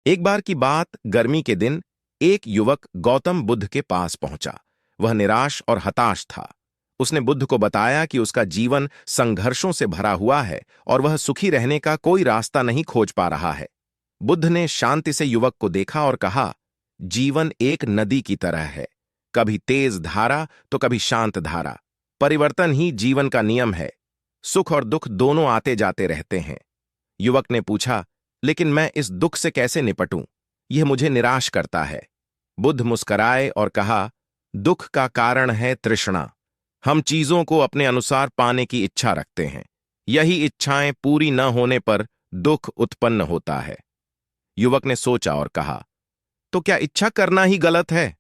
एक बार की बात, गर्मी के दिन एक युवक गौतम बुद्ध के पास पहुंचा। वह निराश और हताश था। उसने बुद्ध को बताया कि उसका जीवन संघर्षों से भरा हुआ है और वह सुखी रहने का कोई रास्ता नहीं खोज पा रहा है। बुद्ध ने शांति से युवक को देखा और कहा, जीवन एक नदी की तरह है, कभी तेज धारा तो कभी शांत धारा। परिवर्तन ही जीवन का नियम है। सुख और दुख दोनों आते जाते रहते हैं। युवक ने पूछा, लेकिन मैं इस दुख से कैसे निपटूं? यह मुझे निराश करता है। बुद्ध मुस्कराए और कहा, दुख का कारण है तृष्णा। हम चीजों को अपने अनुसार पाने की इच्छा रखते हैं। यही इच्छाएं पूरी न होने पर दुख उत्पन्न होता है। युवक ने सोचा और कहा, तो क्या इच्छा करना ही गलत है?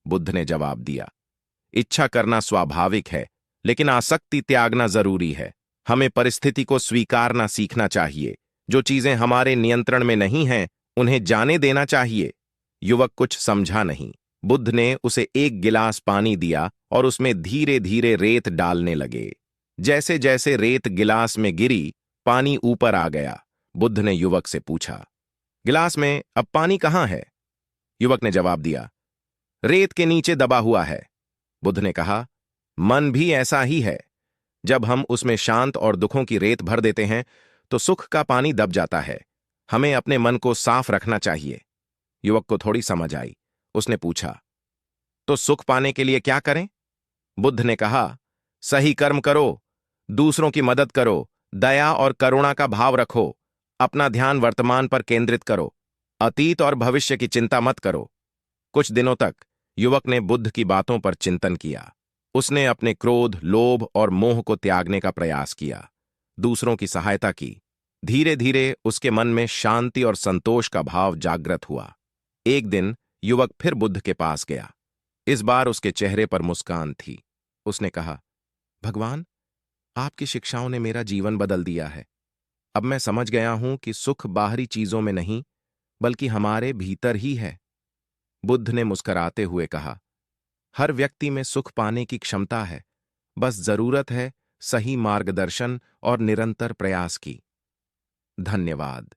बुद्ध ने जवाब दिया, इच्छा करना स्वाभाविक है, लेकिन आसक्ति त्यागना जरूरी है। हमें परिस्थिति को स्वीकारना सीखना चाहिए। जो चीजें हमारे नियंत्रण में नहीं हैं, उन्हें जाने देना चाहिए। युवक कुछ समझा नहीं। बुद्ध ने उसे एक गिलास पानी दिया और उसमें धीरे धीरे रेत डालने लगे। जैसे जैसे रेत गिलास में गिरी, पानी ऊपर आ गया। बुद्ध ने युवक से पूछा, गिलास में अब पानी कहाँ है? युवक ने जवाब दिया, रेत के नीचे दबा हुआ है। बुद्ध ने कहा, मन भी ऐसा ही है। जब हम उसमें शांत और दुखों की रेत भर देते हैं तो सुख का पानी दब जाता है। हमें अपने मन को साफ रखना चाहिए। युवक को थोड़ी समझ आई। उसने पूछा, तो सुख पाने के लिए क्या करें? बुद्ध ने कहा, सही कर्म करो, दूसरों की मदद करो, दया और करुणा का भाव रखो, अपना ध्यान वर्तमान पर केंद्रित करो, अतीत और भविष्य की चिंता मत करो। कुछ दिनों तक युवक ने बुद्ध की बातों पर चिंतन किया। उसने अपने क्रोध, लोभ और मोह को त्यागने का प्रयास किया, दूसरों की सहायता की। धीरे धीरे उसके मन में शांति और संतोष का भाव जागृत हुआ। एक दिन युवक फिर बुद्ध के पास गया। इस बार उसके चेहरे पर मुस्कान थी। उसने कहा, भगवान, आपकी शिक्षाओं ने मेरा जीवन बदल दिया है। अब मैं समझ गया हूं कि सुख बाहरी चीजों में नहीं, बल्कि हमारे भीतर ही है। बुद्ध ने मुस्कराते हुए कहा, हर व्यक्ति में सुख पाने की क्षमता है, बस जरूरत है सही मार्गदर्शन और निरंतर प्रयास की। धन्यवाद।